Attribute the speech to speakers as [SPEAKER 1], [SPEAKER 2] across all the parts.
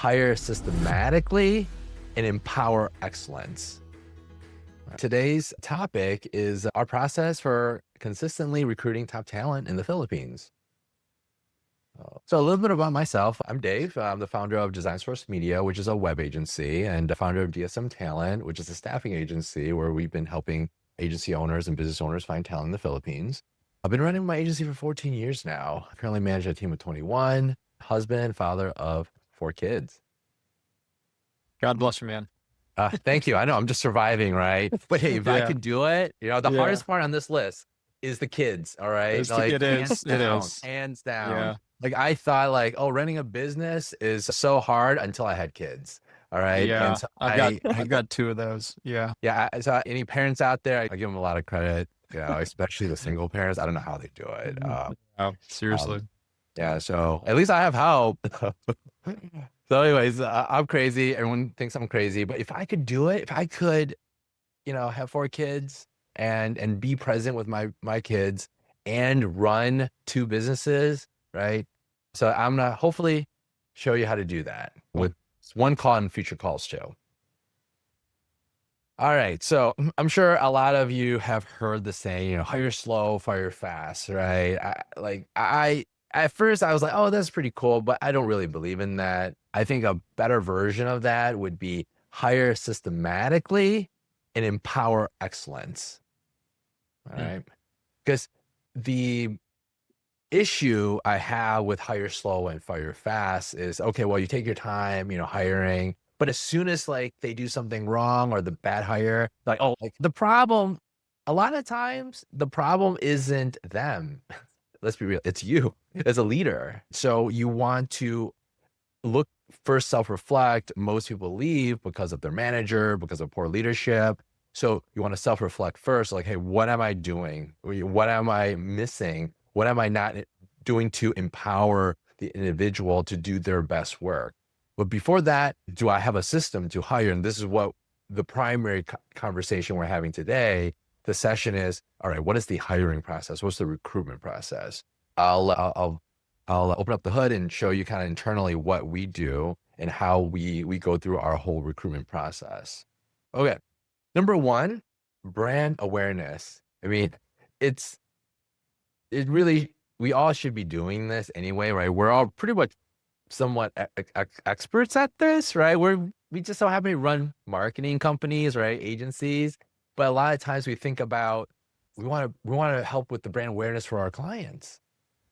[SPEAKER 1] hire systematically and empower excellence. Today's topic is our process for consistently recruiting top talent in the Philippines. So a little bit about myself. I'm Dave. I'm the founder of Design Source Media, which is a web agency, and the founder of DSM Talent, which is a staffing agency where we've been helping agency owners and business owners find talent in the Philippines. I've been running my agency for 14 years now. I currently manage a team of 21, husband, father of 4 kids.
[SPEAKER 2] God bless you, man.
[SPEAKER 1] Thank you. I know I'm just surviving, right? But hey, if I
[SPEAKER 2] Yeah.
[SPEAKER 1] could do it, the
[SPEAKER 2] Yeah.
[SPEAKER 1] hardest part on this list is the kids. All right.
[SPEAKER 2] It is.
[SPEAKER 1] Hands down.
[SPEAKER 2] Yeah.
[SPEAKER 1] Like I thought oh, running a business is so hard until I had kids. All right.
[SPEAKER 2] Yeah.
[SPEAKER 1] And so
[SPEAKER 2] I've got 2 of those. Yeah.
[SPEAKER 1] yeah. So any parents out there, I give them a lot of credit, especially the single parents. I don't know how they do it.
[SPEAKER 2] Oh, seriously.
[SPEAKER 1] Yeah. So at least I have help. So anyways, I'm crazy. Everyone thinks I'm crazy, but if I could do it, if I could, have 4 kids and be present with my kids and run 2 businesses, right? So I'm gonna hopefully show you how to do that with one call and future calls too. All right. So I'm sure a lot of you have heard the saying, hire slow, fire fast, right? At first I was like, oh, that's pretty cool, but I don't really believe in that. I think a better version of that would be hire systematically and empower excellence. All right. Because the issue I have with hire slow and fire fast is, okay, well, you take your time, hiring, but as soon as they do something wrong or the bad hire, the problem, a lot of times the problem isn't them. Let's be real. It's you as a leader. So you want to first self-reflect. Most people leave because of their manager, because of poor leadership. So you want to self-reflect first, like, hey, what am I doing? What am I missing? What am I not doing to empower the individual to do their best work? But before that, do I have a system to hire? And this is what the primary conversation we're having today. The session is, all right, what is the hiring process? What's the recruitment process? I'll open up the hood and show you kind of internally what we do and how we go through our whole recruitment process. Okay. Number 1, brand awareness. I mean, we all should be doing this anyway, right? We're all pretty much somewhat experts at this, right? We just so happen to run marketing companies, right? Agencies. But a lot of times we think about, we want to help with the brand awareness for our clients,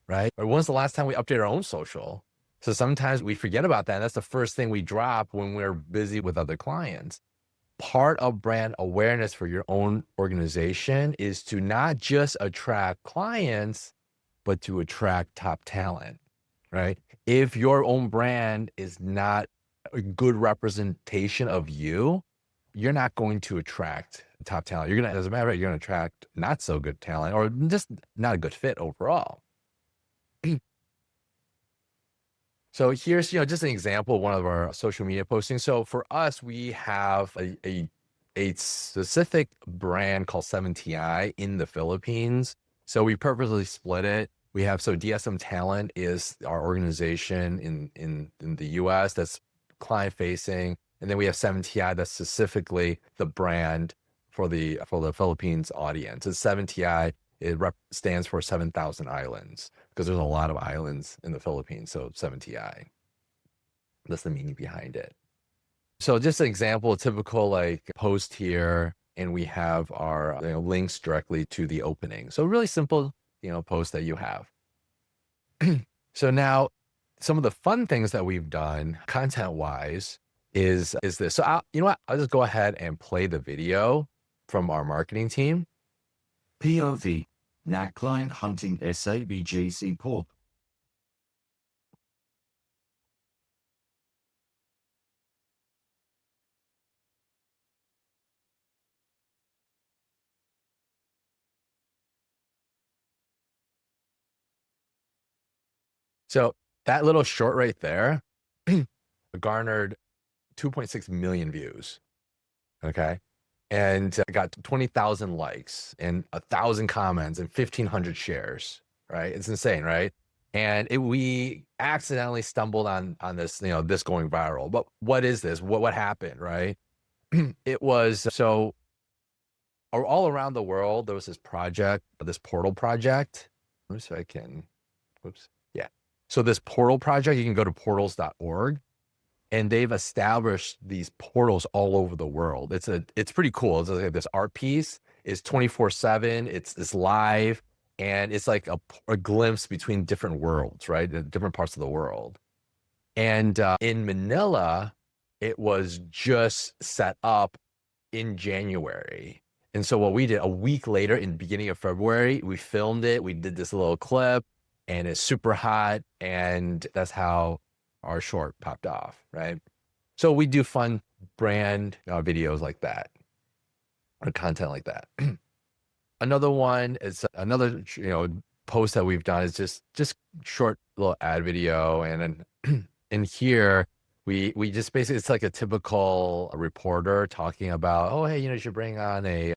[SPEAKER 1] right? Or when's the last time we updated our own social? So sometimes we forget about that. And that's the first thing we drop when we're busy with other clients. Part of brand awareness for your own organization is to not just attract clients, but to attract top talent, right? If your own brand is not a good representation of you, you're not going to attract top talent. As a matter of fact, you're going to attract not so good talent or just not a good fit overall. So here's, just an example of one of our social media postings. So for us, we have a specific brand called 7TI in the Philippines. So we purposely split it. We have, DSM Talent is our organization in the US that's client facing. And then we have 7TI that's specifically the brand for the Philippines audience. It's 7TI. It stands for 7,000 islands because there's a lot of islands in the Philippines. So 7TI, that's the meaning behind it. So just an example, a typical post here, and we have our links directly to the opening. So really simple, post that you have. So now some of the fun things that we've done content wise is this. So I'll just go ahead and play the video from our marketing team.
[SPEAKER 3] POV, now client hunting SABGC Corp.
[SPEAKER 1] So that little short right there garnered 2.6 million views. Okay. And got 20,000 likes and 1,000 comments and 1,500 shares, right? It's insane, right? And we accidentally stumbled on this, this going viral. But what is this? What happened, right? It was so all around the world, there was this project, this portal project. Let me see if I can, whoops. Yeah. So this portal project, you can go to portals.org, and they've established these portals all over the world. It's pretty cool. It's like this art piece is 24/7. It's live, and it's like a glimpse between different worlds, right? The different parts of the world. And in Manila, it was just set up in January. And so what we did a week later, in the beginning of February, we filmed it. We did this little clip, and it's super hot. And that's how our short popped off, right? So we do fun brand videos like that, or content like that. Another one is another, post that we've done is just short little ad video. And then in here, we just basically, it's like a typical reporter talking about, oh, hey, you should bring on a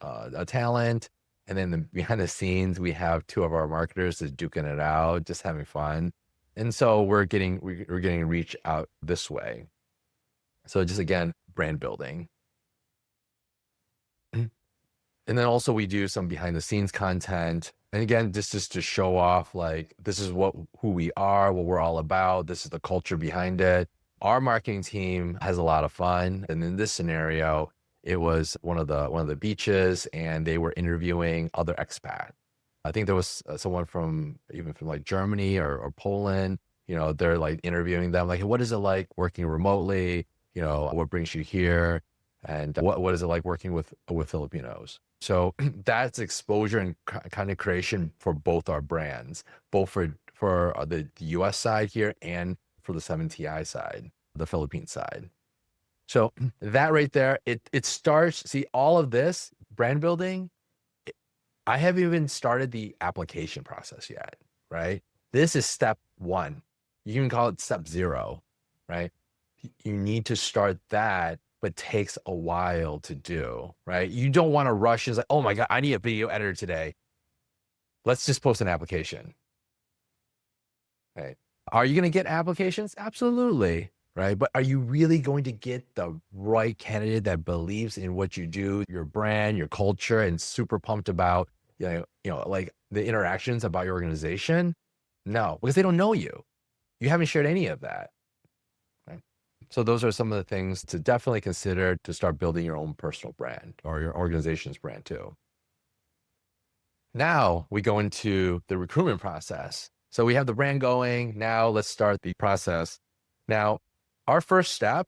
[SPEAKER 1] talent. And then behind the scenes, we have two of our marketers just duking it out, just having fun. And so we're getting reach out this way. So just, again, brand building. And then also we do some behind the scenes content. And again, this is to show off, like, this is who we are, what we're all about. This is the culture behind it. Our marketing team has a lot of fun. And in this scenario, it was one of the beaches, and they were interviewing other expats. I think there was someone from like Germany or Poland. They're like interviewing them, like, what is it like working remotely? What brings you here? And what is it like working with Filipinos? So that's exposure and content creation for both our brands, both for the US side here and for the 7TI side, the Philippine side. So that right there, it starts, see, all of this brand building, I haven't even started the application process yet, right? This is step one. You can call it step 0, right? You need to start that, but takes a while to do, right? You don't want to rush. It's like, oh my God, I need a video editor today. Let's just post an application, right? Are you going to get applications? Absolutely, right? But are you really going to get the right candidate that believes in what you do, your brand, your culture, and super pumped about, like the interactions about your organization? No, because they don't know you. You haven't shared any of that. So those are some of the things to definitely consider to start building your own personal brand or your organization's brand too. Now we go into the recruitment process. So we have the brand going. Now let's start the process. Now, our first step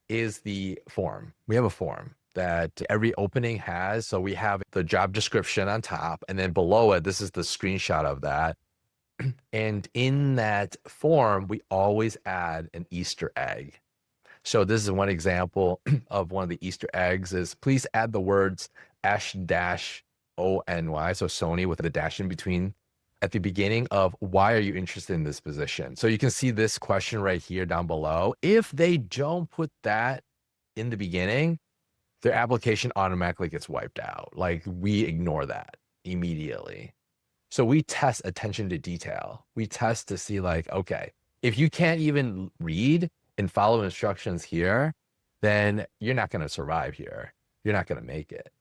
[SPEAKER 1] is the form. We have a form that every opening has. So we have the job description on top, and then below it, this is the screenshot of that. And in that form, we always add an Easter egg. So this is one example of one of the Easter eggs is, please add the words *ONY, so Sony with a dash in between, at the beginning of why are you interested in this position. So you can see this question right here down below. If they don't put that in the beginning, their application automatically gets wiped out. Like, we ignore that immediately. So we test attention to detail. We test to see, like, okay, if you can't even read and follow instructions here, then you're not going to survive here. You're not going to make it.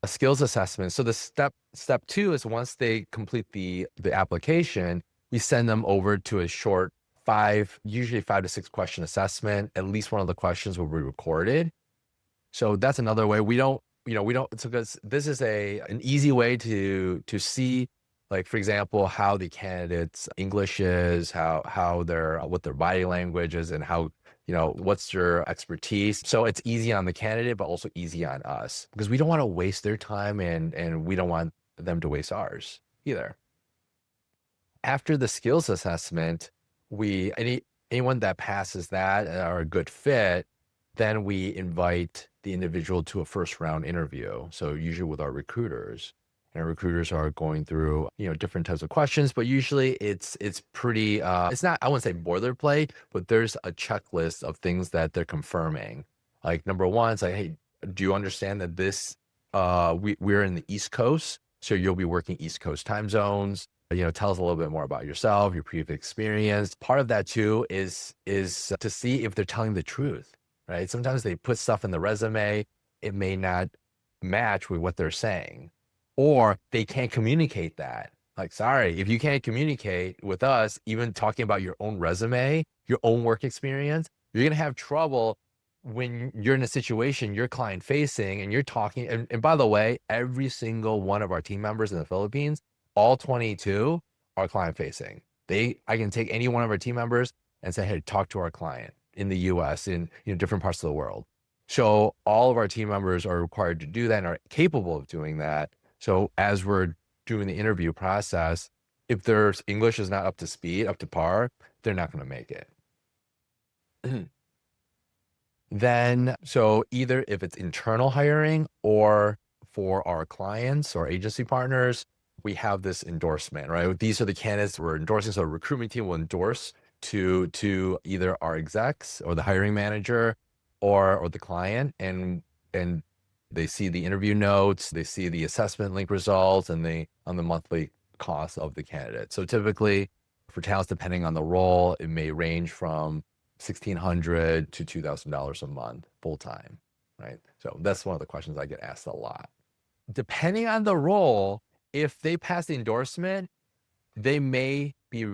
[SPEAKER 1] A skills assessment. So the step 2 is, once they complete the application, we send them over to a short usually 5 to 6 question assessment. At least one of the questions will be recorded. So that's another way. We don't, because this is an easy way to see, like, for example, how the candidate's English is, what their body language is, and how, what's your expertise. So it's easy on the candidate, but also easy on us, because we don't want to waste their time, and we don't want them to waste ours either. After the skills assessment, anyone that passes that and are a good fit, then we invite the individual to a first round interview. So usually with our recruiters. And our recruiters are going through, different types of questions, but usually it's pretty, it's not, I wouldn't say boilerplate, but there's a checklist of things that they're confirming. Like, number one, it's like, hey, do you understand that this, we're in the East Coast? So you'll be working East Coast time zones. Tell us a little bit more about yourself, your previous experience. Part of that too is to see if they're telling the truth, right? Sometimes they put stuff in the resume, it may not match with what they're saying, or they can't communicate that. Like, sorry, if you can't communicate with us, even talking about your own resume, your own work experience, you're gonna have trouble when you're in a situation you're client facing and you're talking. And by the way, every single one of our team members in the Philippines, all 22 are client facing. I can take any one of our team members and say, hey, talk to our client in the US, in different parts of the world. So all of our team members are required to do that and are capable of doing that. So as we're doing the interview process, if their English is not up to speed, up to par, they're not going to make it. Then, so either if it's internal hiring or for our clients or agency partners, we have this endorsement, right? These are the candidates we're endorsing. So a recruitment team will endorse to either our execs or the hiring manager or the client, and they see the interview notes, they see the assessment link results, and on the monthly cost of the candidate. So typically for talents, depending on the role, it may range from $1,600 to $2,000 a month full time, right? So that's one of the questions I get asked a lot. Depending on the role, if they pass the endorsement, they may be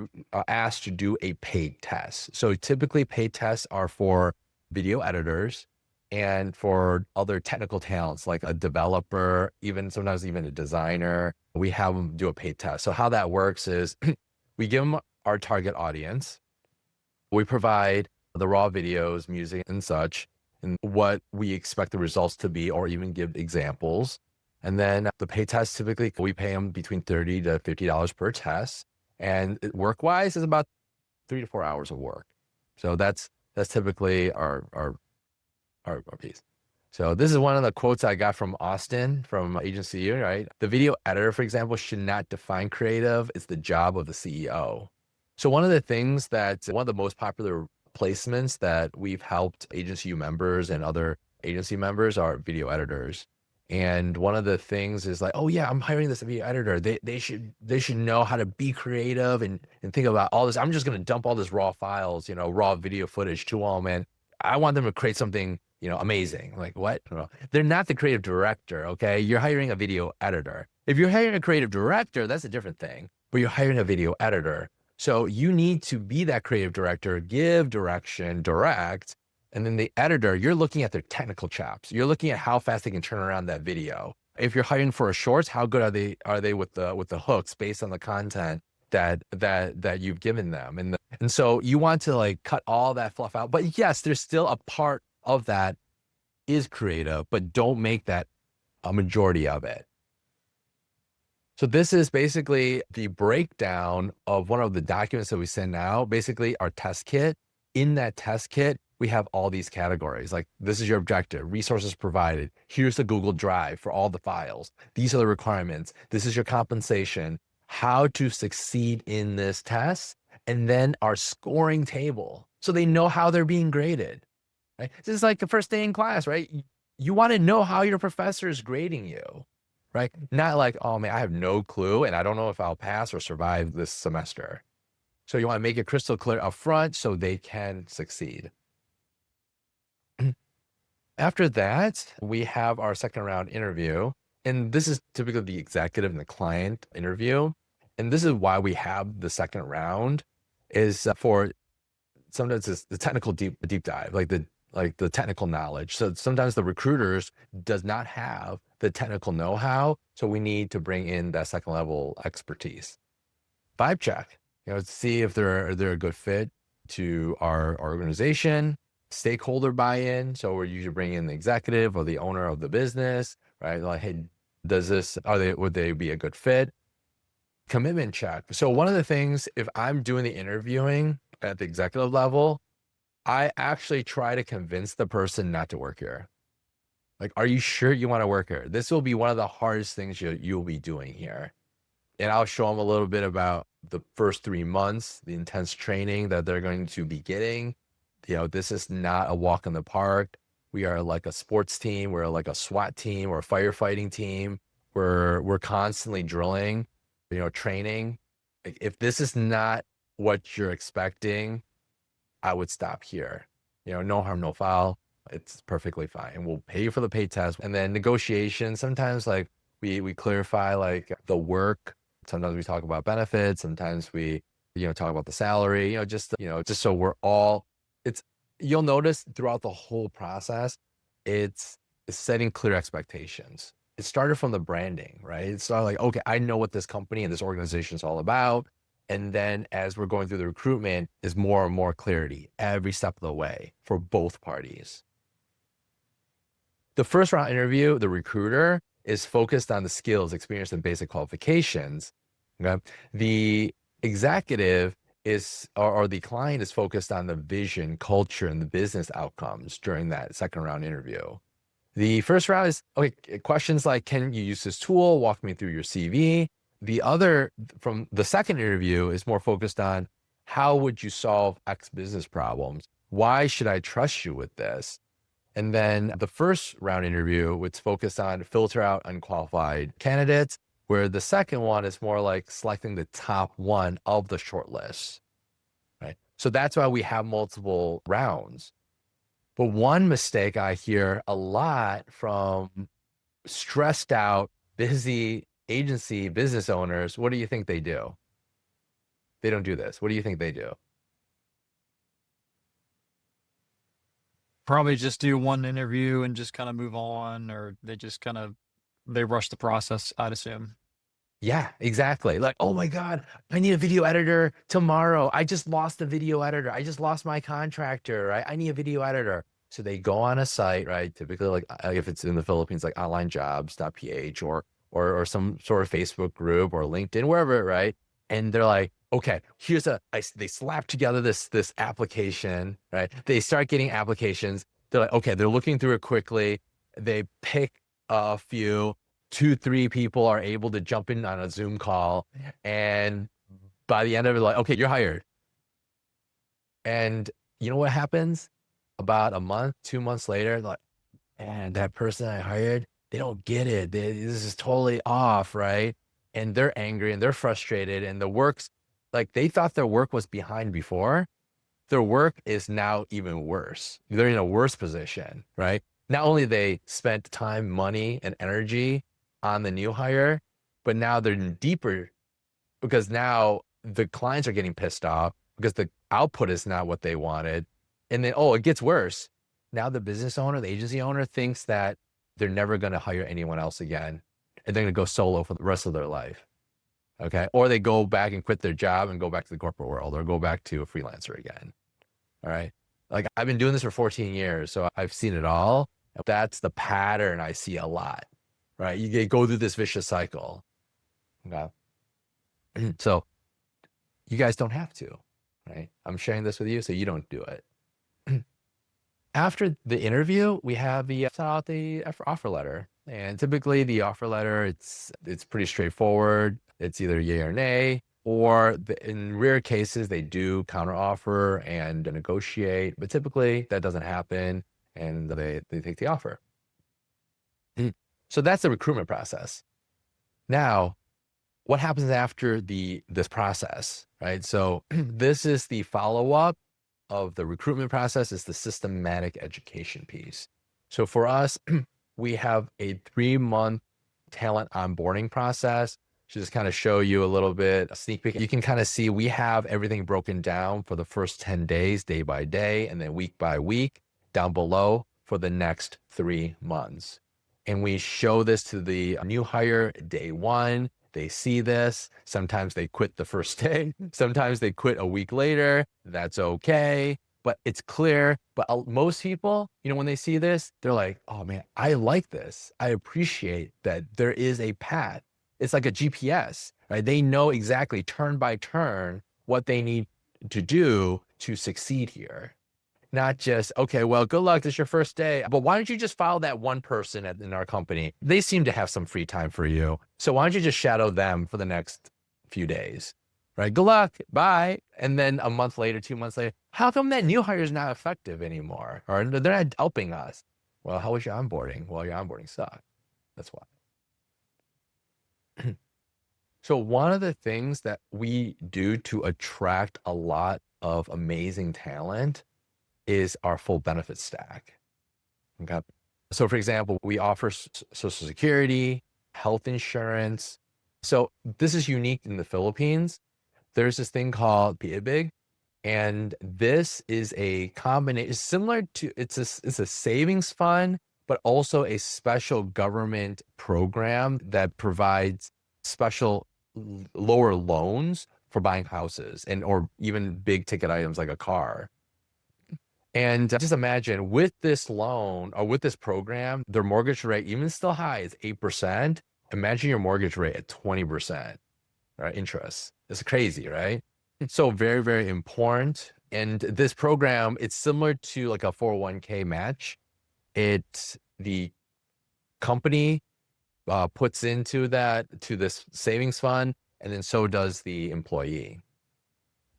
[SPEAKER 1] asked to do a paid test. So typically paid tests are for video editors and for other technical talents like a developer, sometimes even a designer. We have them do a paid test. So how that works is we give them our target audience. We provide the raw videos, music and such, and what we expect the results to be, or even give examples. And then the pay test, typically we pay them between $30 to $50 per test. And work-wise is about 3 to 4 hours of work. So that's typically our piece. So this is one of the quotes I got from Austin from Agency U, right? The video editor, for example, should not define creative. It's the job of the CEO. So one of the most popular placements that we've helped Agency U members and other agency members are video editors. And one of the things is like, oh yeah, I'm hiring this video editor. They should know how to be creative and think about all this. I'm just gonna dump all this raw files, raw video footage to them, and I want them to create something, amazing. Like what? They're not the creative director, okay? You're hiring a video editor. If you're hiring a creative director, that's a different thing. But you're hiring a video editor. So you need to be that creative director, give direction, direct, and then the editor, you're looking at their technical chops. You're looking at how fast they can turn around that video. If you're hiring for a shorts, how good are they with the hooks based on the content that you've given them? And so you want to like cut all that fluff out. But yes, there's still a part of that is creative, but don't make that a majority of it. So this is basically the breakdown of one of the documents that we send out, basically our test kit. In that test kit, we have all these categories. Like, this is your objective, resources provided. Here's the Google Drive for all the files. These are the requirements. This is your compensation, how to succeed in this test, and then our scoring table. So they know how they're being graded, right? This is like the first day in class, right? You want to know how your professor is grading you, right? Not like, oh man, I have no clue and I don't know if I'll pass or survive this semester. So you want to make it crystal clear up front so they can succeed. After that, we have our second round interview. And this is typically the executive and the client interview. And this is why we have the second round is for sometimes it's the technical deep dive, like the technical knowledge. So sometimes the recruiters does not have the technical know-how. So we need to bring in that second level expertise. Vibe check, to see if they're a good fit to our organization. Stakeholder buy-in. So we're usually bringing in the executive or the owner of the business, right? Like, hey, would they be a good fit? Commitment check. So one of the things, if I'm doing the interviewing at the executive level, I actually try to convince the person not to work here. Like, are you sure you want to work here? This will be one of the hardest things you'll be doing here. And I'll show them a little bit about the first 3 months, the intense training that they're going to be getting. This is not a walk in the park. We are like a sports team. We're like a SWAT team or a firefighting team. We're constantly drilling, training. Like, if this is not what you're expecting, I would stop here. No harm, no foul. It's perfectly fine. And we'll pay you for the pay test. And then negotiation, sometimes like we clarify like the work. Sometimes we talk about benefits. Sometimes we, talk about the salary, just so we're all, you'll notice throughout the whole process, it's setting clear expectations. It started from the branding, right? It's not like, okay, I know what this company and this organization is all about. And then as we're going through the recruitment, is more and more clarity every step of the way for both parties. The first round interview, the recruiter is focused on the skills, experience, and basic qualifications. Okay. The executive or the client is focused on the vision, culture, and the business outcomes during that second round interview. The first round is, okay, questions like, can you use this tool? Walk me through your CV. The other, from the second interview, is more focused on how would you solve X business problems? Why should I trust you with this? And then the first round interview, it's focused on filter out unqualified candidates, where the second one is more like selecting the top one of the short list, right? So that's why we have multiple rounds. But one mistake I hear a lot from stressed out, busy agency business owners, what do you think they do? They don't do this. What do you think they do?
[SPEAKER 2] Probably just do one interview and just kind of move on, or they rush the process, I'd assume.
[SPEAKER 1] Yeah, exactly. Like, oh my God, I need a video editor tomorrow. I just lost a video editor. I just lost my contractor, right? I need a video editor. So they go on a site, right? Typically, like if it's in the Philippines, like onlinejobs.ph or some sort of Facebook group or LinkedIn, wherever, right? And they're like, okay, they slap together this application, right? They start getting applications. They're like, okay, they're looking through it quickly. They pick a few. 2-3 people are able to jump in on a Zoom call, and by the end of it, like, okay, you're hired. And you know what happens? About a month, 2 months later, like, man, that person I hired, they don't get it. This is totally off, right? And they're angry and they're frustrated, and like they thought their work was behind before. Their work is now even worse. They're in a worse position, right? Not only they spent time, money, and energy on the new hire, but now they're deeper because now the clients are getting pissed off because the output is not what they wanted. And then, it gets worse. Now the business owner, the agency owner thinks that they're never going to hire anyone else again. And they're going to go solo for the rest of their life. Okay. Or they go back and quit their job and go back to the corporate world or go back to a freelancer again. All right. Like, I've been doing this for 14 years, so I've seen it all. That's the pattern I see a lot, right? You go through this vicious cycle. Okay. So you guys don't have to, right? I'm sharing this with you so you don't do it. After the interview, we have the offer letter. And typically the offer letter, it's pretty straightforward. It's either yay or nay, or in rare cases, they do counter offer and negotiate, but typically that doesn't happen and they take the offer. So that's the recruitment process. Now, what happens after this process, right? So this is the follow-up of the recruitment process, is the systematic education piece. So for us, we have a 3-month talent onboarding process. To just kind of show you a little bit, a sneak peek. You can kind of see we have everything broken down for the first 10 days, day by day, and then week by week down below for the next 3 months. And we show this to the new hire day 1. They see this. Sometimes they quit the first day. Sometimes they quit a week later. That's okay. But it's clear. But most people, when they see this, they're like, oh man, I like this. I appreciate that there is a path. It's like a GPS, right? They know exactly turn by turn what they need to do to succeed here. Not just, okay, well, good luck. This is your first day. But why don't you just follow that one person in our company? They seem to have some free time for you. So why don't you just shadow them for the next few days, right? Good luck. Bye. And then a month later, 2 months later, how come that new hire is not effective anymore? Or they're not helping us? Well, how was your onboarding? Well, your onboarding sucked. That's why. So one of the things that we do to attract a lot of amazing talent is our full benefit stack. Okay. So for example, we offer Social Security, health insurance. So this is unique in the Philippines. There's this thing called PIBIG, and this is a combination similar to it's a savings fund, but also a special government program that provides special lower loans for buying houses and or even big ticket items like a car. And just imagine with this loan or with this program, their mortgage rate, even still high, is 8%. Imagine your mortgage rate at 20%, right? Interest. It's crazy, right? So very, very important. And this program, it's similar to like a 401k match. The company puts into to this savings fund, and then so does the employee.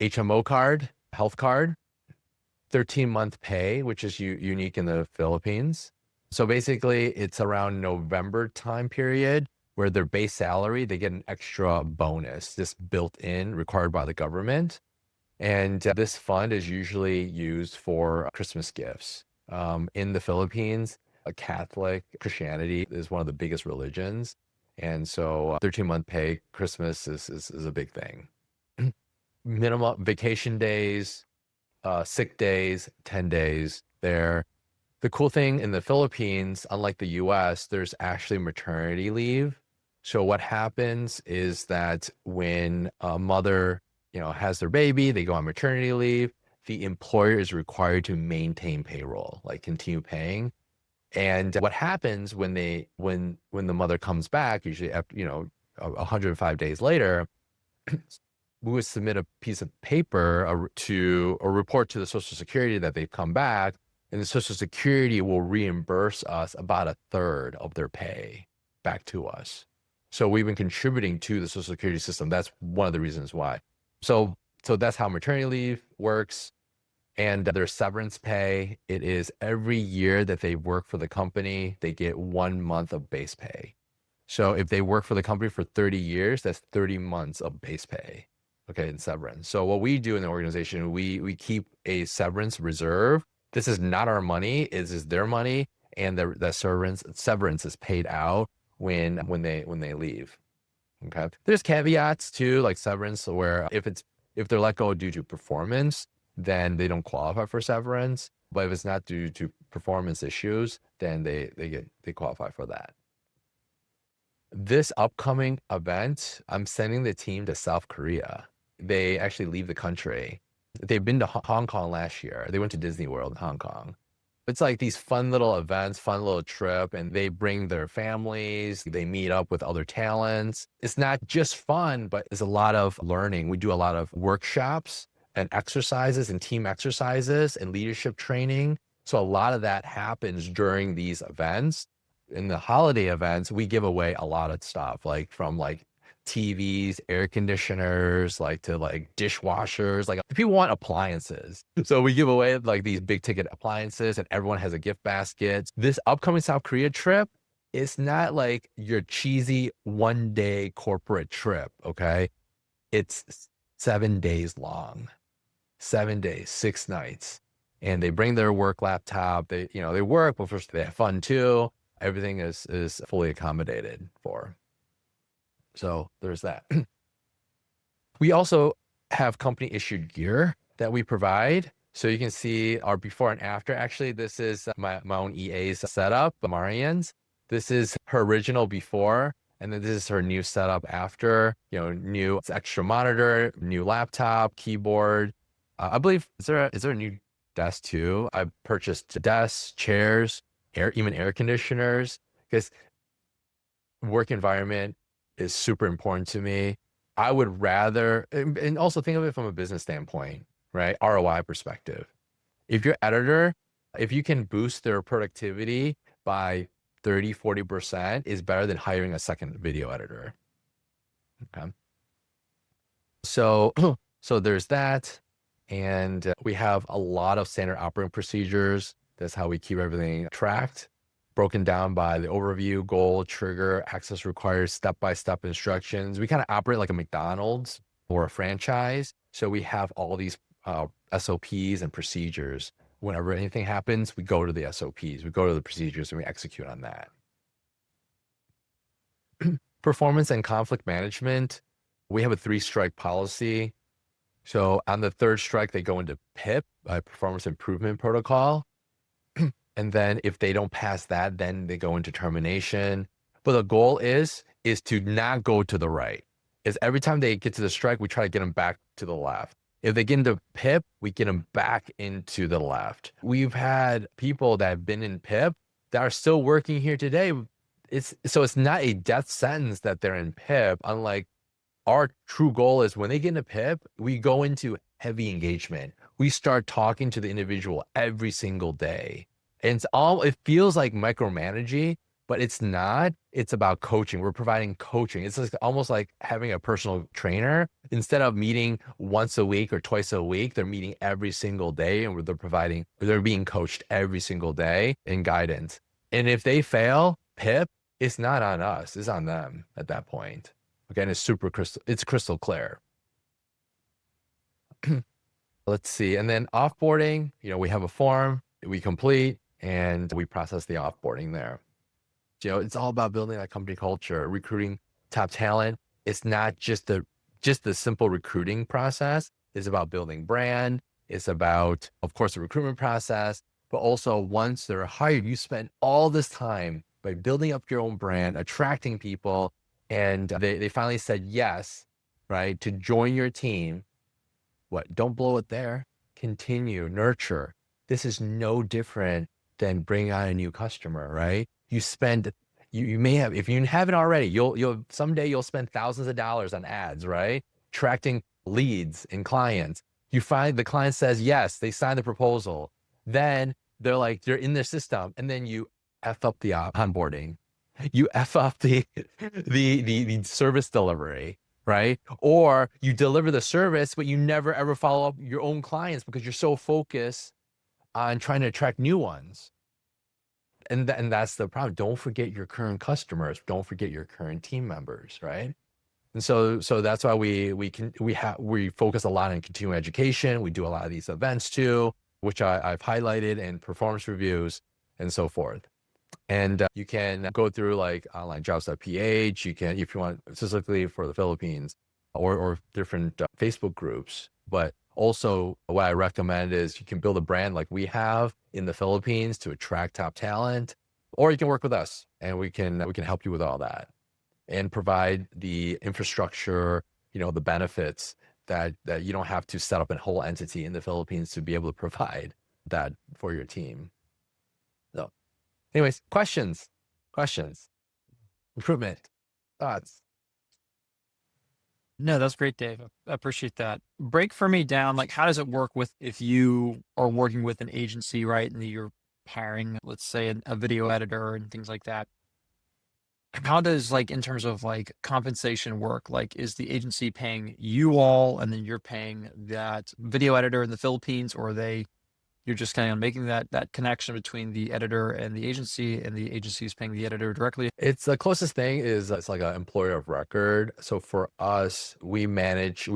[SPEAKER 1] HMO card, health card, 13-month pay, which is unique in the Philippines. So basically, it's around November time period where their base salary, they get an extra bonus, just built in, required by the government. And this fund is usually used for Christmas gifts. In the Philippines, Catholic Christianity is one of the biggest religions. And so 13-month pay, Christmas is a big thing. Minimum vacation days, sick days, 10 days there. The cool thing in the Philippines, unlike the US, there's actually maternity leave. So what happens is that when a mother, has their baby, they go on maternity leave, the employer is required to maintain payroll, like continue paying. And what happens when when the mother comes back, usually after, 105 days later, we would submit a piece of paper a report to the Social Security that they've come back, and the Social Security will reimburse us about a third of their pay back to us. So we've been contributing to the Social Security system. That's one of the reasons why. So that's how maternity leave works. And their severance pay, it is every year that they work for the company, they get 1 month of base pay. So if they work for the company for 30 years, that's 30 months of base pay. Okay, in severance. So what we do in the organization, we keep a severance reserve. This is not our money, it is their money, and the severance is paid out when they leave. Okay. There's caveats too, like severance, where if they're let go due to performance, then they don't qualify for severance. But if it's not due to performance issues, then they qualify for that. This upcoming event, I'm sending the team to South Korea. They actually leave the country. They've been to Hong Kong last year. They went to Disney World in Hong Kong. It's like these fun little events, fun little trip, and they bring their families, they meet up with other talents. It's not just fun, but it's a lot of learning. We do a lot of workshops and exercises and team exercises and leadership training. So a lot of that happens during these events. In the holiday events, we give away a lot of stuff, like from TVs, air conditioners, to dishwashers, people want appliances. So we give away these big ticket appliances and everyone has a gift basket. This upcoming South Korea trip, it's not like your cheesy 1-day corporate trip, okay? It's 7 days long, 7 days, 6 nights. And they bring their work laptop, they work, but first they have fun too. Everything is fully accommodated for. So there's that. We also have company issued gear that we provide. So you can see our before and after. Actually, this is my own EA's setup, Marian's. This is her original before, and then this is her new setup after, new extra monitor, new laptop, keyboard. I believe, is there a new desk too? I purchased desks, chairs, even air conditioners, because work environment is super important to me. I would rather, and also think of it from a business standpoint, right? ROI perspective. If your editor, if you can boost their productivity by 30, 40% is better than hiring a second video editor. Okay. So there's that. And we have a lot of standard operating procedures. That's how we keep everything tracked. broken down by the overview, goal, trigger, access required, step-by-step instructions. We kind of operate like a McDonald's or a franchise. So we have all these SOPs and procedures. Whenever anything happens, we go to the SOPs, we go to the procedures, and we execute on that. Performance and conflict management. We have a 3-strike policy. So on the 3rd strike, they go into PIP, performance improvement protocol. And then if they don't pass that, then they go into termination. But the goal is to not go to the right. Is every time they get to the strike, we try to get them back to the left. If they get into PIP, we get them back into the left. We've had people that have been in PIP that are still working here today. So it's not a death sentence that they're in PIP. Unlike our true goal is when they get into PIP, we go into heavy engagement. We start talking to the individual every single day. And it feels like micromanaging, but it's not. It's about coaching. We're providing coaching. It's like almost like having a personal trainer. Instead of meeting once a week or twice a week, they're meeting every single day, and they're being coached every single day in guidance. And if they fail PIP, it's not on us. It's on them at that point. Again, it's crystal clear. Let's see. And then offboarding, we have a form we complete and we process the offboarding there. It's all about building that company culture, recruiting top talent. It's not just the simple recruiting process. It's about building brand. It's about, of course, the recruitment process, but also once they're hired, you spend all this time by building up your own brand, attracting people, and they finally said yes, right, to join your team. Don't blow it there. Continue, nurture. This is no different than bringing on a new customer, right? You may have, if you haven't already, you'll someday you'll spend thousands of dollars on ads, right? Attracting leads and clients. You find the client says yes, they sign the proposal. Then they're in their system, and then you F up the onboarding. You F up the service delivery, right? Or you deliver the service, but you never ever follow up your own clients because you're so focused on trying to attract new ones. And that's the problem. Don't forget your current customers. Don't forget your current team members, right? And so that's why we focus a lot on continuing education. We do a lot of these events too, which I've highlighted, and performance reviews and so forth. And you can go through like onlinejobs.ph. You can, if you want, specifically for the Philippines, or different Facebook groups. But also what I recommend is you can build a brand like we have in the Philippines to attract top talent, or you can work with us and we can help you with all that and provide the infrastructure, the benefits that you don't have to set up a whole entity in the Philippines to be able to provide that for your team. So anyways, questions, recruitment, thoughts.
[SPEAKER 2] No, that's great, Dave. I appreciate that. Break for me down, like, how does it work if you are working with an agency, right? And you're hiring, let's say, a video editor and things like that. How does, like, in terms of like compensation work? Like, is the agency paying you all and then you're paying that video editor in the Philippines, or you're just kind of making that connection between the editor and the agency is paying the editor directly?
[SPEAKER 1] It's the closest thing is it's like an employer of record. So for us, we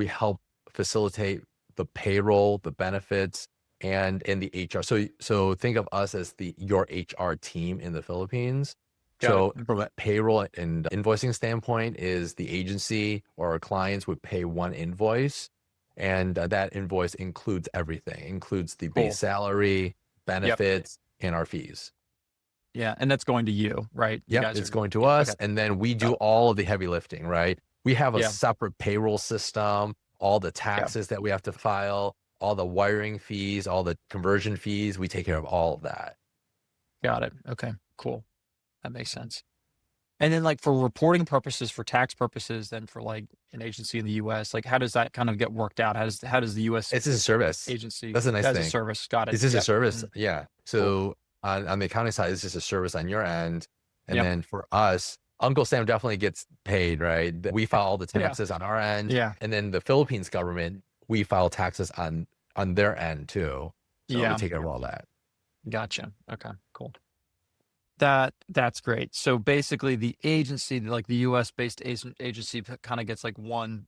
[SPEAKER 1] help facilitate the payroll, the benefits, and the HR. So think of us as your HR team in the Philippines. So from a payroll and invoicing standpoint, is the agency or our clients would pay one invoice. And that invoice includes everything, includes the base salary, benefits, and our fees.
[SPEAKER 2] Yeah. And that's going to you, right?
[SPEAKER 1] Yeah, it's going to us. Okay. And then we do all of the heavy lifting, right? We have a separate payroll system, all the taxes that we have to file, all the wiring fees, all the conversion fees. We take care of all of that.
[SPEAKER 2] Got it. Okay, cool. That makes sense. And then, like, for reporting purposes, for tax purposes, then for like an agency in the U.S., like, how does that kind of get worked out? How does the U.S.
[SPEAKER 1] It's a service
[SPEAKER 2] agency?
[SPEAKER 1] That's a nice thing.
[SPEAKER 2] As a service. Got it.
[SPEAKER 1] It's just a service.
[SPEAKER 2] Mm-hmm.
[SPEAKER 1] Yeah. So on the accounting side, it's just a service on your end. And then for us, Uncle Sam definitely gets paid, right? We file all the taxes on our end. Yeah. And then the Philippines government, we file taxes on their end too. So we take care of all that.
[SPEAKER 2] Gotcha. Okay, cool. That's great. So basically the agency, like the US based agency kind of gets like one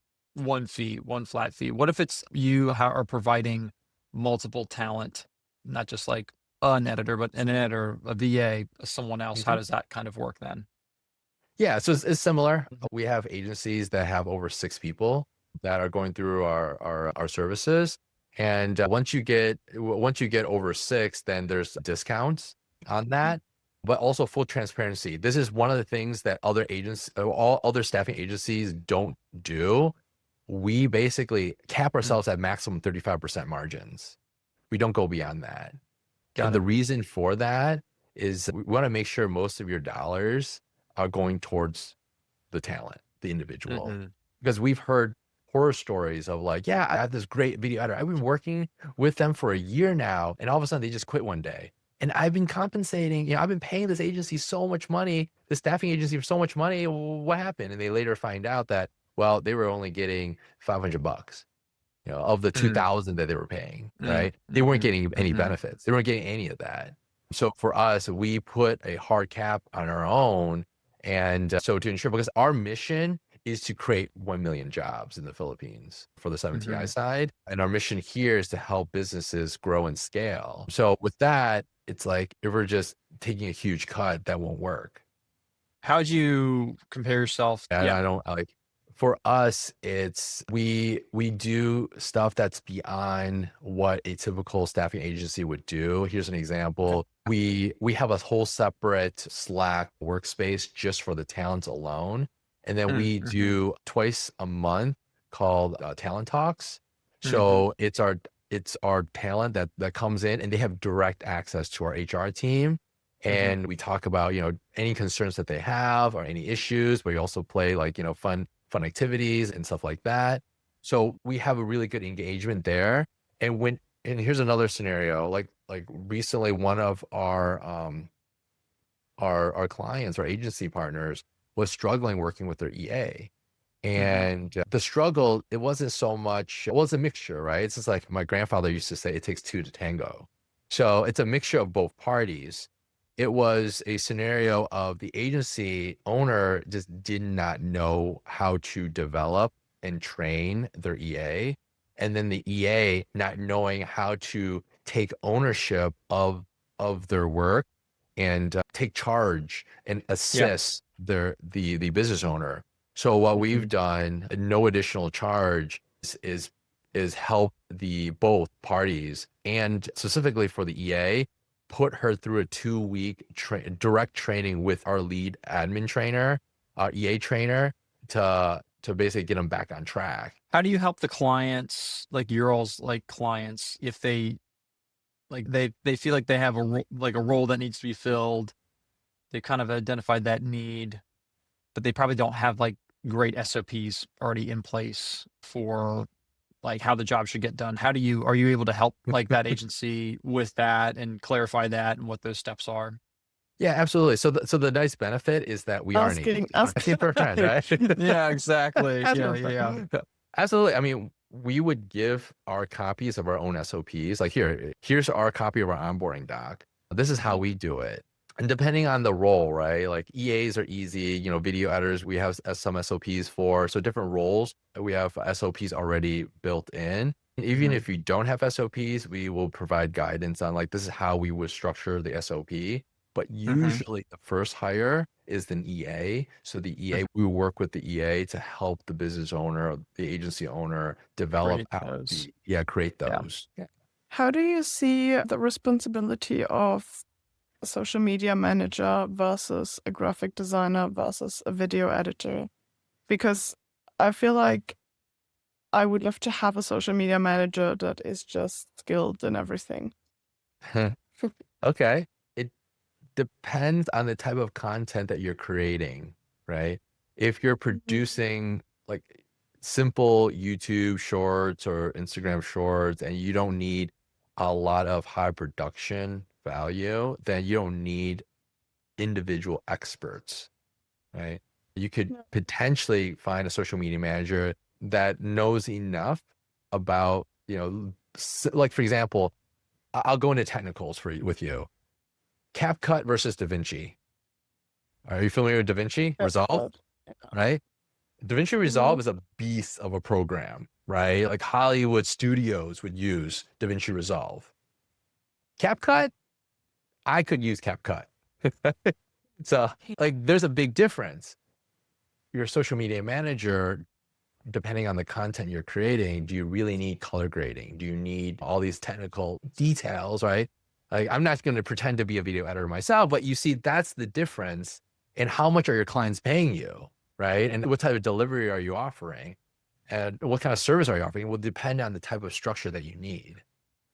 [SPEAKER 2] fee, one flat fee. What if it's you are providing multiple talent, not just like an editor, but an editor, a VA, someone else? How
[SPEAKER 1] Mhm.
[SPEAKER 2] does that kind of work then?
[SPEAKER 1] Yeah, so it's similar. We have agencies that have over 6 people that are going through our services, and once you get over 6, then there's discounts on that. But also full transparency. This is one of the things that all other staffing agencies don't do. We basically cap
[SPEAKER 2] Mm,
[SPEAKER 1] ourselves at maximum 35% margins. We don't go beyond that. And
[SPEAKER 2] got
[SPEAKER 1] the
[SPEAKER 2] it.
[SPEAKER 1] reason for that is we want to make sure most of your dollars are going towards the talent, the individual.
[SPEAKER 2] Hmm.
[SPEAKER 1] Because we've heard horror stories of like, yeah, I have this great video editor. I've been working with them for a year now, and all of a sudden they just quit one day. And I've been compensating, I've been paying this agency so much money, the staffing agency for so much money. What happened? And they later find out that, well, they were only getting $500, of the
[SPEAKER 2] Mm,
[SPEAKER 1] 2,000 that they were paying,
[SPEAKER 2] mm,
[SPEAKER 1] right? They weren't
[SPEAKER 2] hmm
[SPEAKER 1] getting any
[SPEAKER 2] hmm
[SPEAKER 1] benefits. They weren't getting any of that. So for us, we put a hard cap on our own. And so to ensure, because our mission is to create 1 million jobs in the Philippines for the 7TI
[SPEAKER 2] hmm
[SPEAKER 1] side. And our mission here is to help businesses grow and scale. So with that, it's like, if we're just taking a huge cut, that won't work.
[SPEAKER 2] How'd you compare yourself?
[SPEAKER 1] And
[SPEAKER 2] Yeah.
[SPEAKER 1] I don't like for us, it's we do stuff that's beyond what a typical staffing agency would do. Here's an
[SPEAKER 2] Okay.
[SPEAKER 1] example. We have a whole separate Slack workspace just for the talent alone. And then we
[SPEAKER 2] Mm-hmm.
[SPEAKER 1] do twice a month called talent talks.
[SPEAKER 2] Hmm.
[SPEAKER 1] So it's our talent that comes in, and they have direct access to our HR team,
[SPEAKER 2] Hmm.
[SPEAKER 1] and we talk about any concerns that they have or any issues. We also play like fun activities and stuff like that. So we have a really good engagement there. And here's another scenario, like recently, one of our clients, our agency partners, was struggling working with their EA.
[SPEAKER 2] Hmm.
[SPEAKER 1] And the struggle, it wasn't so much, it was a mixture, right? It's just like my grandfather used to say, it takes two to tango. So it's a mixture of both parties. It was a scenario of the agency owner just did not know how to develop and train their EA. And then the EA not knowing how to take ownership of their work and take charge and
[SPEAKER 2] Yeah.
[SPEAKER 1] assist the business owner. So what
[SPEAKER 2] Hmm.
[SPEAKER 1] we've done, no additional charge, is help the both parties, and specifically for the EA, put her through a 2-week direct training with our lead admin trainer, our EA trainer, to basically get them back on track.
[SPEAKER 2] How do you help the clients, like your all's like clients, if they feel like they have a role that needs to be filled, they kind of identified that need, but they probably don't have like great SOPs already in place for like how the job should get done. Are you able to help like that agency with that and clarify that and what those steps are?
[SPEAKER 1] Yeah, absolutely. So the nice benefit is that we are an
[SPEAKER 4] Asking,
[SPEAKER 1] agency.
[SPEAKER 4] ask,
[SPEAKER 1] Asking for a friend, right?
[SPEAKER 2] Yeah, exactly.
[SPEAKER 4] ask
[SPEAKER 2] Yeah,
[SPEAKER 4] for a
[SPEAKER 2] yeah, yeah.
[SPEAKER 4] friend.
[SPEAKER 1] Absolutely. I mean, we would give our copies of our own SOPs. Like, here's our copy of our onboarding doc. This is how
[SPEAKER 2] Mhm.
[SPEAKER 1] we do it. And depending on the role, right? Like EAs are easy, video editors, we have some SOPs for. So different roles, we have SOPs already built in. Even
[SPEAKER 2] Mhm.
[SPEAKER 1] if you don't have SOPs, we will provide guidance on like, this is how we would structure the SOP. But
[SPEAKER 2] Mhm.
[SPEAKER 1] usually the first hire is an EA. So the
[SPEAKER 2] Mhm.
[SPEAKER 1] EA, we work with the EA to help the business owner, or the agency owner develop
[SPEAKER 2] Create
[SPEAKER 1] out
[SPEAKER 2] those.
[SPEAKER 1] create
[SPEAKER 2] Yeah.
[SPEAKER 1] those. Yeah.
[SPEAKER 4] How do you see the responsibility of a social media manager versus a graphic designer versus a video editor? Because I feel like I would love to have a social media manager that is just skilled in everything.
[SPEAKER 1] Okay. It depends on the type of content that you're creating, right? If you're
[SPEAKER 4] Mhm.
[SPEAKER 1] producing like simple YouTube shorts or Instagram shorts, and you don't need a lot of high production value, then you don't need individual experts, right? You could
[SPEAKER 4] Yeah.
[SPEAKER 1] potentially find a social media manager that knows enough about, like for example, I'll go into technicals with you. CapCut versus DaVinci. Are you familiar with DaVinci Resolve? Right? DaVinci Resolve is a beast of a program, right? Like Hollywood studios would use DaVinci Resolve. CapCut, I could use CapCut. So like there's a big difference. You're a social media manager, depending on the content you're creating, do you really need color grading? Do you need all these technical details, right? Like I'm not going to pretend to be a video editor myself, but you see that's the difference in how much are your clients paying you, right? And what type of delivery are you offering? And what kind of service are you offering? It will depend on the type of structure that you need.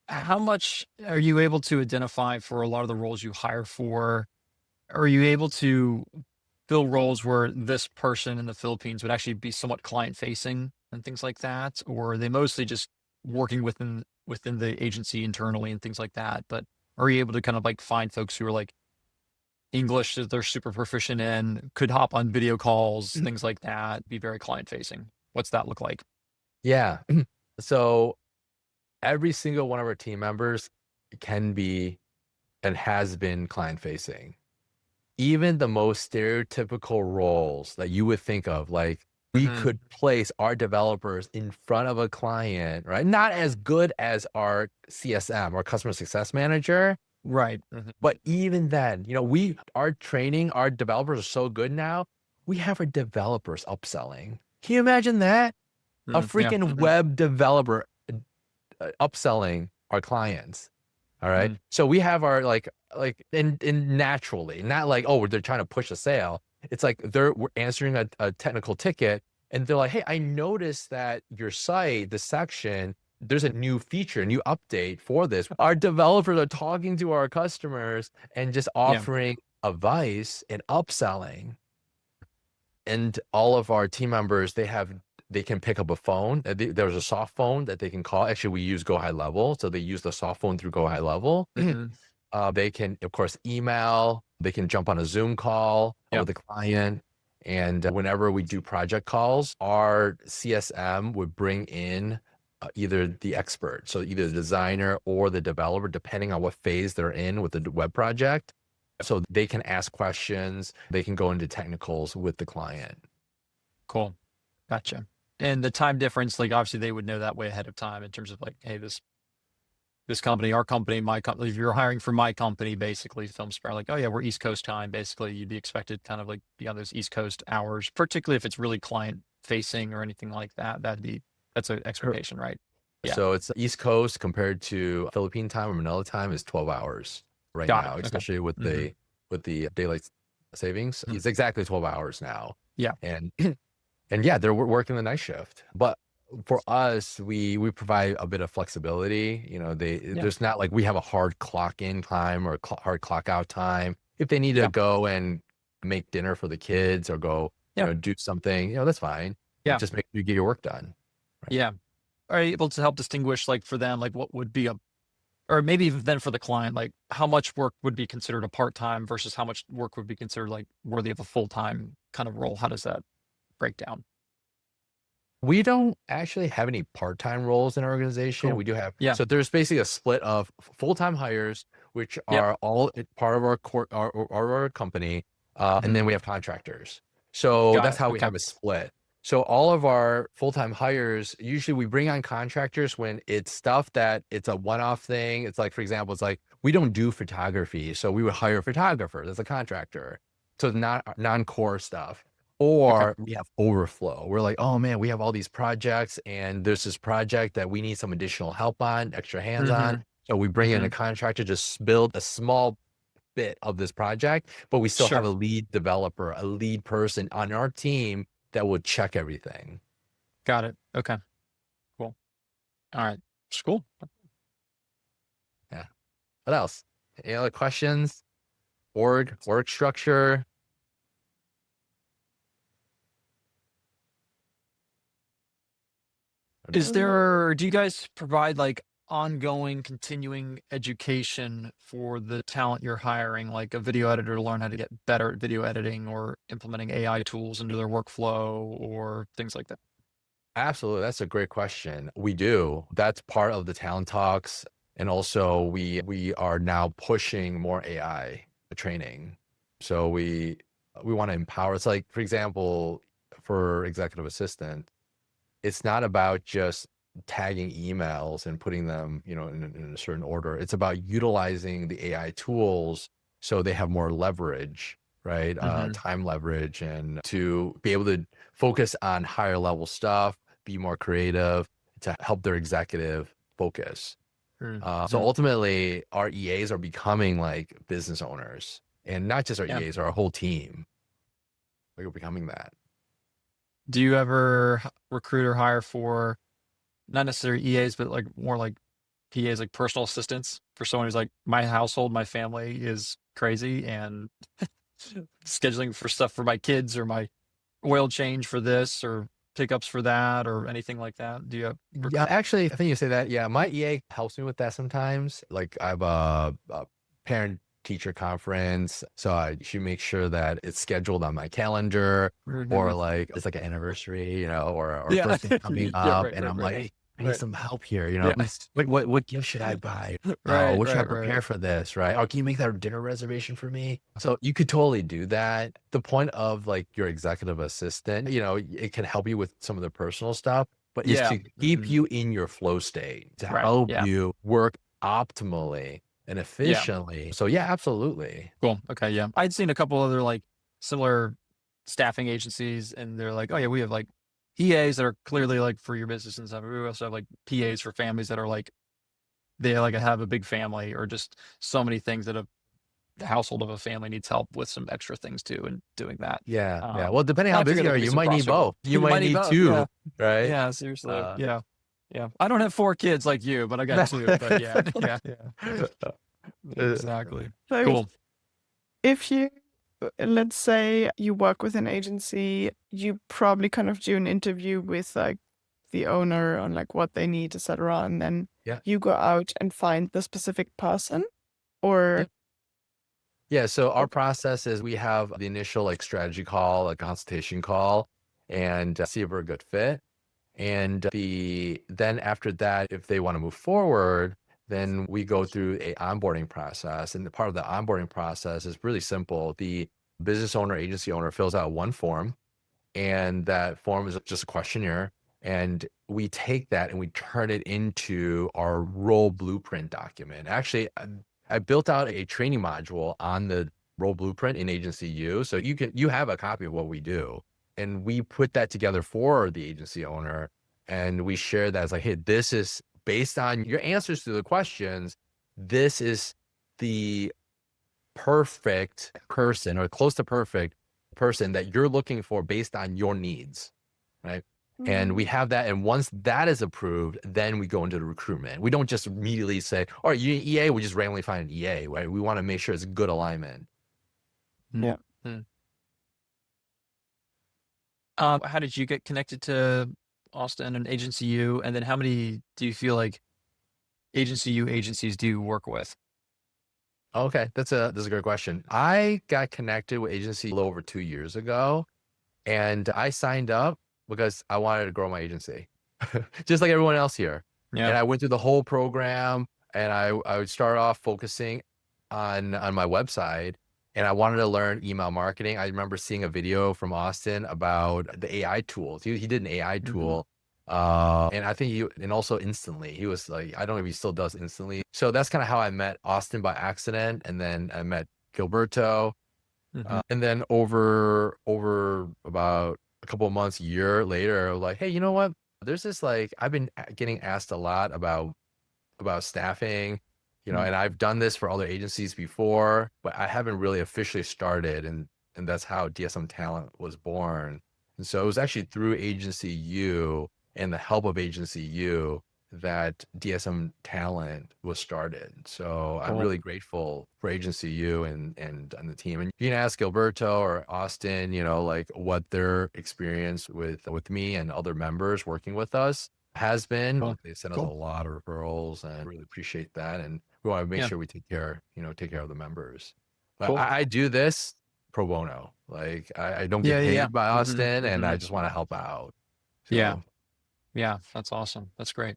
[SPEAKER 2] How much are you able to identify for a lot of the roles you hire for? Are you able to fill roles where this person in the Philippines would actually be somewhat client facing and things like that? Or are they mostly just working within the agency internally and things like that? But are you able to kind of like find folks who are like English that they're super proficient in, could hop on video calls, things like that, be very client facing? What's that look like?
[SPEAKER 1] Yeah. So every single one of our team members can be and has been client facing. Even the most stereotypical roles that you would think of, like we could place our developers in front of a client, right? Not as good as our CSM, our customer success manager,
[SPEAKER 2] Right.
[SPEAKER 1] but even then, you know, our training, our developers are so good now. We have our developers upselling. Can you imagine that? A
[SPEAKER 2] Yeah.
[SPEAKER 1] freaking web developer upselling our clients. All right. So we have our like in naturally, not like, oh, they're trying to push a sale. It's like we're answering a technical ticket and they're like, hey, I noticed that your site, the section, there's a new feature, a new update for this. Our developers are talking to our customers and just offering advice and upselling. And all of our team members, they can pick up a phone. There's a soft phone that they can call. Actually, we use Go High Level. So they use the soft phone through Go High Level. They can, of course, email. They can jump on a Zoom call with the client. And whenever we do project calls, our CSM would bring in either the expert, so either the designer or the developer, depending on what phase they're in with the web project. So they can ask questions. They can go into technicals with the client.
[SPEAKER 2] Cool. Gotcha. And the time difference, like obviously they would know that way ahead of time in terms of like, hey, this company, our company, my company, if you're hiring for my company, basically FilmSpire, like, oh yeah, we're East Coast time. Basically you'd be expected kind of like be on those East Coast hours, particularly if it's really client facing or anything like that. That's an expectation, right? Yeah.
[SPEAKER 1] So it's East Coast compared to Philippine time or Manila time is 12 hours right now, especially with the daylight savings. It's exactly 12 hours now.
[SPEAKER 2] Yeah.
[SPEAKER 1] And yeah, they're working the night shift. But for us, we provide a bit of flexibility. You know, there's not like we have a hard clock in time or hard clock out time. If they need to go and make dinner for the kids or go you know, do something, you know, that's fine. Just make sure you get your work done.
[SPEAKER 2] Right? Yeah. Are you able to help distinguish like for them, like what would be or maybe even then for the client, like how much work would be considered a part-time versus how much work would be considered like worthy of a full-time kind of role? How does that break down?
[SPEAKER 1] We don't actually have any part-time roles in our organization.
[SPEAKER 2] Cool.
[SPEAKER 1] We do have, so there's basically a split of full-time hires, which are all part of our company. And then we have contractors. So that's how we have a split. So all of our full-time hires, usually we bring on contractors when it's stuff that it's a one-off thing. It's like, for example, it's like, we don't do photography. So we would hire a photographer as a contractor. So it's not non-core stuff. Or we have overflow. We're like, oh man, we have all these projects and there's this project that we need some additional help on, extra hands on. So we bring in a contractor, just build a small bit of this project, but we still have a lead developer, a lead person on our team that will check everything.
[SPEAKER 2] Got it. Okay. Cool. All right. Cool.
[SPEAKER 1] Yeah. What else? Any other questions? Org structure.
[SPEAKER 2] Do you guys provide like ongoing continuing education for the talent you're hiring, like a video editor to learn how to get better at video editing or implementing AI tools into their workflow or things like that?
[SPEAKER 1] Absolutely. That's a great question. We do. That's part of the talent talks. And also we are now pushing more AI. training. So we want to empower. It's like, for example, for executive assistant, it's not about just tagging emails and putting them, in a certain order. It's about utilizing the AI tools so they have more leverage, right? Time leverage, and to be able to focus on higher level stuff, be more creative, to help their executive focus. So ultimately, our EAs are becoming like business owners, and not just our
[SPEAKER 2] Yeah.
[SPEAKER 1] EAs, our whole team. We're becoming that.
[SPEAKER 2] Do you ever recruit or hire for not necessarily EAs, but like more like PAs, like personal assistants for someone who's like, my household, my family is crazy, and scheduling for stuff for my kids, or my oil change for this, or pickups for that, or anything like that? Do you have
[SPEAKER 1] Yeah, actually, I think you say that. Yeah, my EA helps me with that sometimes. Like I have a parent teacher conference, so she makes sure that it's scheduled on my calendar, or like it's like an anniversary, or
[SPEAKER 2] Yeah.
[SPEAKER 1] birthday coming
[SPEAKER 2] Yeah,
[SPEAKER 1] up,
[SPEAKER 2] right,
[SPEAKER 1] and
[SPEAKER 2] right,
[SPEAKER 1] I'm
[SPEAKER 2] right.
[SPEAKER 1] like, hey, I need
[SPEAKER 2] Right.
[SPEAKER 1] some help here.
[SPEAKER 2] Yeah.
[SPEAKER 1] Like what gift should I buy?
[SPEAKER 2] Right,
[SPEAKER 1] What should I
[SPEAKER 2] right,
[SPEAKER 1] prepare
[SPEAKER 2] right.
[SPEAKER 1] for this? Right? Or can you make that a dinner reservation for me? So you could totally do that. The point of like your executive assistant, it can help you with some of the personal stuff, but it's
[SPEAKER 2] Yeah.
[SPEAKER 1] to keep you in your flow state, to
[SPEAKER 2] Right.
[SPEAKER 1] help
[SPEAKER 2] Yeah.
[SPEAKER 1] you work optimally and
[SPEAKER 2] Yeah.
[SPEAKER 1] efficiently. So yeah, absolutely.
[SPEAKER 2] Cool. Okay. Yeah. I'd seen a couple other like similar staffing agencies, and they're like, oh yeah, we have like EAs that are clearly like for your business and stuff. We also have like PAs for families that are like, they like have a big family, or just so many things that the household of a family needs help with some extra things too, and doing that.
[SPEAKER 1] Yeah. Yeah. Well, depending how
[SPEAKER 2] I figured
[SPEAKER 1] busy you
[SPEAKER 2] there
[SPEAKER 1] are,
[SPEAKER 2] could be
[SPEAKER 1] you
[SPEAKER 2] some
[SPEAKER 1] might need
[SPEAKER 2] crossover.
[SPEAKER 1] both. You
[SPEAKER 2] You
[SPEAKER 1] might
[SPEAKER 2] might need
[SPEAKER 1] need
[SPEAKER 2] both. Yeah.
[SPEAKER 1] two, right?
[SPEAKER 2] Yeah. Seriously.
[SPEAKER 1] Uh,
[SPEAKER 2] Yeah. Yeah. I don't have 4 kids like you, but I got 2. But yeah. Yeah. Yeah. Exactly.
[SPEAKER 4] So
[SPEAKER 2] Cool.
[SPEAKER 4] if you, let's say you work with an agency, you probably kind of do an interview with like the owner on like what they need, etc., and then
[SPEAKER 1] Yeah.
[SPEAKER 4] you go out and find the specific person, or
[SPEAKER 1] Yeah, so our
[SPEAKER 4] Okay.
[SPEAKER 1] process is we have the initial like strategy call, a consultation call, and see if we're a good fit. And then after that, if they want to move forward, then we go through a onboarding process. And the part of the onboarding process is really simple. The business owner, agency owner fills out one form, and that form is just a questionnaire. And we take that and we turn it into our role blueprint document. Actually, I built out a training module on the role blueprint in Agency U. So you have a copy of what we do. And we put that together for the agency owner. And we share that as like, hey, this is based on your answers to the questions. This is the perfect person, or close to perfect person, that you're looking for based on your needs, right? And we have that. And once that is approved, then we go into the recruitment. We don't just immediately say, all right, you need EA, we just randomly find an EA, right? We want to make sure it's good alignment.
[SPEAKER 4] Yeah.
[SPEAKER 2] How did you get connected to Austin and Agency U? And then how many do you feel like Agency U agencies do you work with?
[SPEAKER 1] Okay, that's a great question. I got connected with agency a little over 2 years ago, and I signed up because I wanted to grow my agency, just like everyone else here. And
[SPEAKER 2] Yeah.
[SPEAKER 1] I went through the whole program, and I would start off focusing on my website, and I wanted to learn email marketing. I remember seeing a video from Austin about the AI tools. He did an AI tool. And I think and also Instantly, he was like, I don't know if he still does Instantly. So that's kind of how I met Austin by accident. And then I met Gilberto. And then over about a couple of months, year later, I was like, hey, you know what? There's this, like, I've been getting asked a lot about staffing, and I've done this for other agencies before, but I haven't really officially started. And that's how DSM Talent was born. And so it was actually through Agency U and the help of Agency U that DSM Talent was started. So I'm
[SPEAKER 2] Cool.
[SPEAKER 1] really grateful for Agency U and the team. And you can ask Gilberto or Austin, like what their experience with me and other members working with us has been.
[SPEAKER 2] Cool.
[SPEAKER 1] They sent us a
[SPEAKER 2] Cool.
[SPEAKER 1] lot of referrals, and I really appreciate that. And we want to make
[SPEAKER 2] Yeah.
[SPEAKER 1] sure we take care of the members. But
[SPEAKER 2] Cool.
[SPEAKER 1] I do this pro bono. Like I don't
[SPEAKER 2] Yeah.
[SPEAKER 1] get
[SPEAKER 2] Yeah.
[SPEAKER 1] paid
[SPEAKER 2] Yeah.
[SPEAKER 1] by Austin, and I
[SPEAKER 2] Mhm.
[SPEAKER 1] just want to help out.
[SPEAKER 2] Yeah.
[SPEAKER 1] So,
[SPEAKER 2] Yeah. That's awesome. That's great.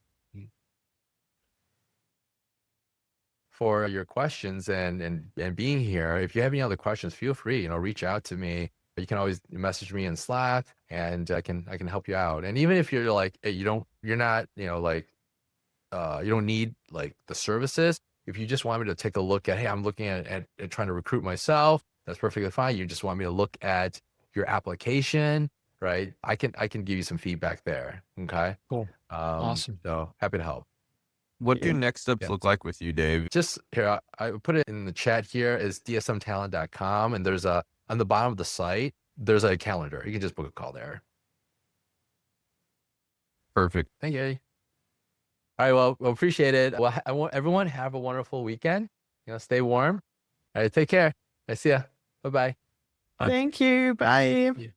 [SPEAKER 1] for your questions and being here. If you have any other questions, feel free, reach out to me. You can always message me in Slack, and I can help you out. And even if you're like, you're not, you don't need like the services. If you just want me to take a look at, hey, I'm looking at trying to recruit myself, that's perfectly fine. You just want me to look at your application, right? I can give you some feedback there. Okay.
[SPEAKER 2] Cool. Awesome.
[SPEAKER 1] So happy to help.
[SPEAKER 5] What do next steps
[SPEAKER 1] Yeah.
[SPEAKER 5] look like with you, Dave?
[SPEAKER 1] Just here, I put it in the chat here, is dsmtalent.com, and there's on the bottom of the site, there's a calendar. You can just book a call there.
[SPEAKER 5] Perfect.
[SPEAKER 1] Thank you. All right, well, appreciate it. Well, I want everyone have a wonderful weekend. Stay warm. All right, take care. I see ya. Bye-bye.
[SPEAKER 4] Thank you. Bye.
[SPEAKER 1] Yeah.